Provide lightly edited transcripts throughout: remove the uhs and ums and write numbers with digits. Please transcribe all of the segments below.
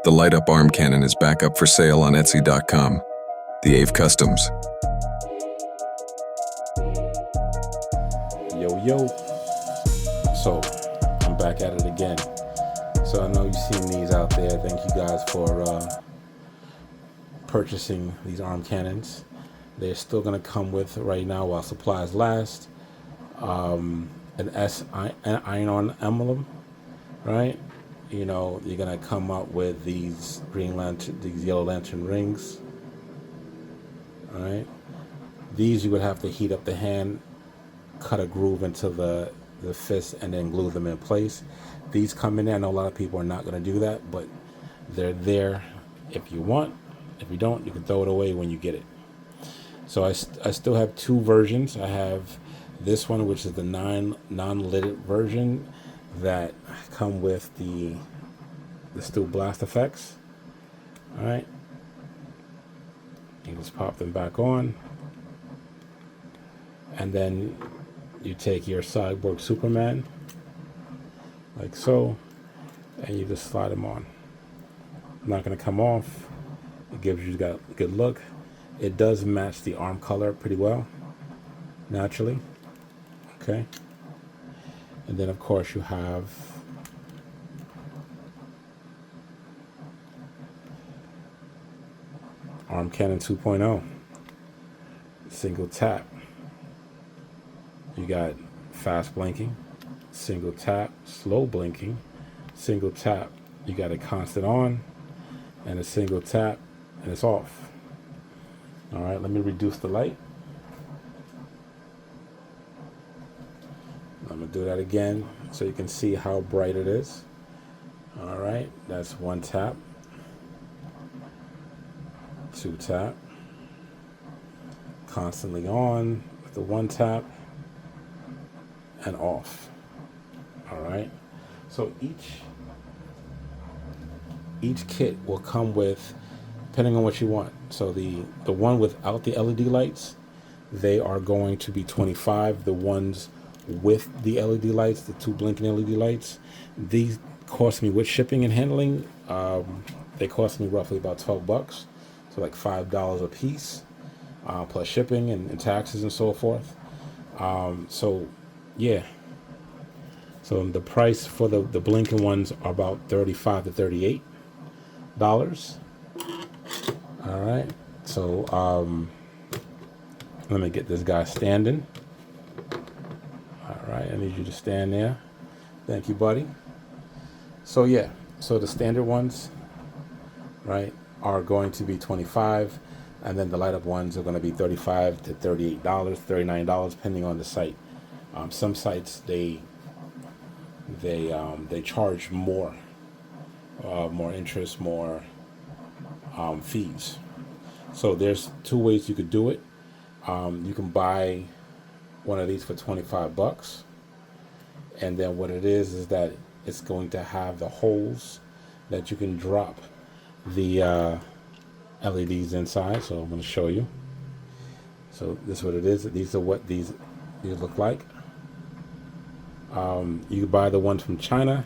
The light-up arm cannon is back up for sale on Etsy.com. The Ave Customs. Yo. So, I'm back at it again. So I know you've seen these out there. Thank you guys for purchasing these arm cannons. They're still going to come with, right now while supplies last, an iron-on emblem, right? You know, you're going to come up with these these yellow lantern rings, all right? These you would have to heat up the hand, cut a groove into the fist, and then glue them in place. These come in there. I know a lot of people are not going to do that, but they're there if you want. If you don't, you can throw it away when you get it. So I still have two versions. I have this one, which is the non-lidded version that come with the steel blast effects. All right, you just pop them back on, and then you take your Cyborg Superman like so, and you just slide them on. Not going to come off. It gives you a good look. It does match the arm color pretty well, naturally. Okay. And then, of course, you have Arm Cannon 2.0. Single tap. You got fast blinking, single tap, slow blinking, single tap. You got a constant on, and a single tap, and it's off. All right, let me reduce the light. I'm gonna do that again so you can see how bright it is. All right, that's one tap, two tap, constantly on with the one tap, and off. All right, so each kit will come with, depending on what you want. So the one without the LED lights, they are going to be $25. The ones with the LED lights, the two blinking LED lights, these cost me with shipping and handling. They cost me roughly about $12, so like $5 a piece, plus shipping and taxes and so forth. So yeah. So the price for the blinking ones are about $35 to $38. All right. So let me get this guy standing. All right, I need you to stand there. Thank you, buddy. So yeah, so the standard ones, right, are going to be $25, and then the light up ones are going to be $35 to $38, $39, depending on the site. Some sites they charge more interest, more fees. So there's two ways you could do it. You can buy one of these for $25, and then what it is that it's going to have the holes that you can drop the LEDs inside. So I'm going to show you. So this is what it is. These are what these look like. You can buy the ones from China.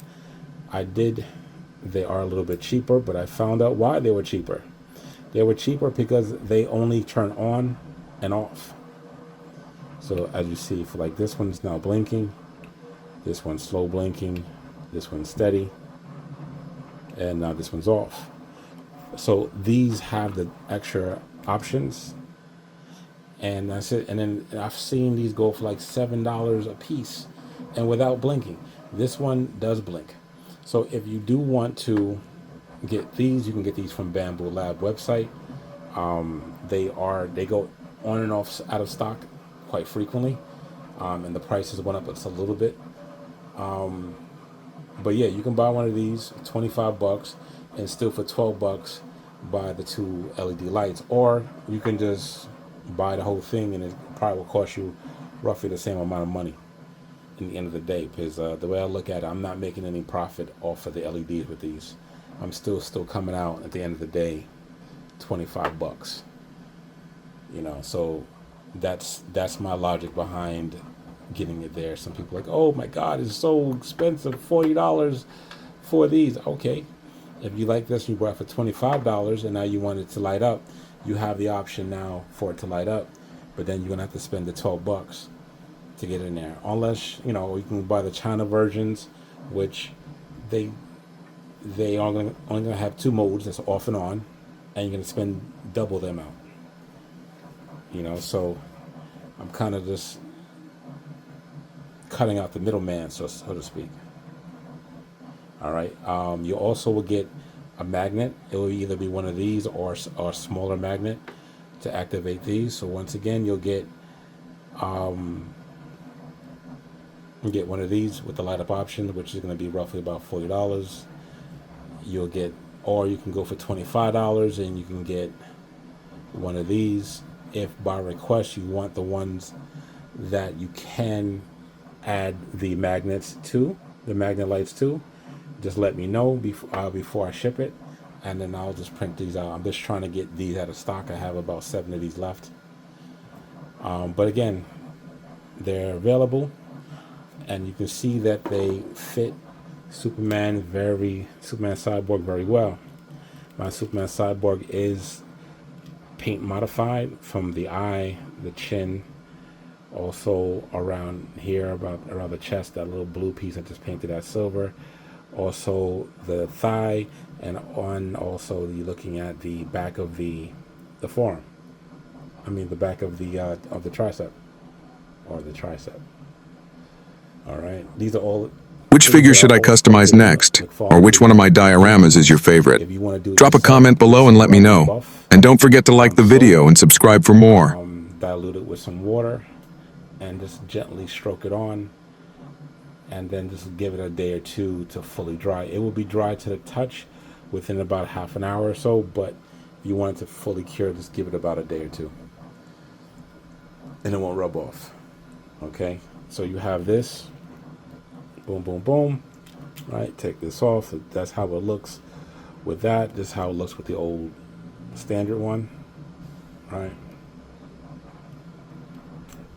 They are a little bit cheaper, but I found out why they were cheaper. They were cheaper because they only turn on and off. So as you see, for like this one's now blinking, this one's slow blinking, this one's steady, and now this one's off. So these have the extra options, and that's it. And then I've seen these go for like $7 a piece, and without blinking. This one does blink. So if you do want to get these, you can get these from Bamboo Lab website. They go on and off out of stock quite frequently, and the prices went up just a little bit. But yeah, you can buy one of these, $25, and still for $12 buy the two LED lights, or you can just buy the whole thing, and it probably will cost you roughly the same amount of money in the end of the day. Because the way I look at it, I'm not making any profit off of the LEDs with these. I'm still coming out at the end of the day $25. You know, so that's my logic behind getting it there. Some people are like, oh my God, it's so expensive, $40 for these. Okay, If you like this, you bought it for $25, and now you want it to light up, you have the option now for it to light up. But then you're gonna have to spend the $12 to get in there, unless you can buy the China versions, which they are only gonna have two modes, that's off and on, and you're gonna spend double the amount. So I'm kind of just cutting out the middleman, so to speak. All right. You also will get a magnet. It will either be one of these or a smaller magnet to activate these. So once again, you'll get one of these with the light up option, which is going to be roughly about $40. You'll get, or you can go for $25 and you can get one of these. If by request you want the ones that you can add the magnets to, the magnet lights to, just let me know before I ship it, and then I'll just print these out. I'm just trying to get these out of stock. I have about 7 of these left. But again, they're available, and you can see that they fit Superman Cyborg very well. My Superman Cyborg is paint modified from the eye, the chin, also around here, around the chest, that little blue piece I just painted that silver. Also the thigh, and also you're looking at the back of the forearm. The back of the tricep, or the tricep. All right, these are all. Which figure should I customize next? Or which one of my dioramas is your favorite? If you want to do Drop a comment below and let me know. And don't forget to like the video and subscribe for more. Dilute it with some water and just gently stroke it on, and then just give it a day or two to fully dry. It will be dry to the touch within about half an hour or so, but if you want it to fully cure, just give it about a day or two, and it won't rub off. Okay, so you have this. Boom, boom, boom. Right, take this off. That's how it looks with that. This is how it looks with the old standard one. Right.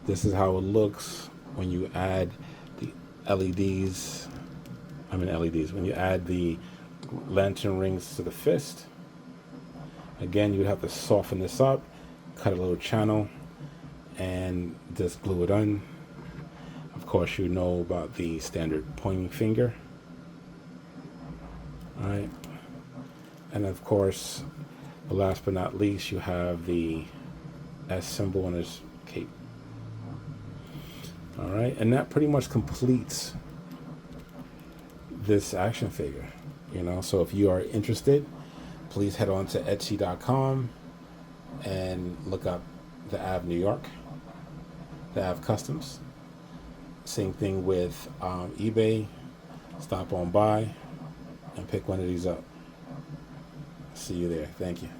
This is how it looks when you add the LEDs. When you add the lantern rings to the fist. Again, you'd have to soften this up, cut a little channel, and just glue it on. Of course, you know about the standard pointing finger. All right. And of course, last but not least, you have the S symbol on his cape. All right, and that pretty much completes this action figure. So if you are interested, please head on to Etsy.com and look up the Ave New York, the Ave Customs. Same thing with eBay. Stop on by and pick one of these up. See you there. Thank you.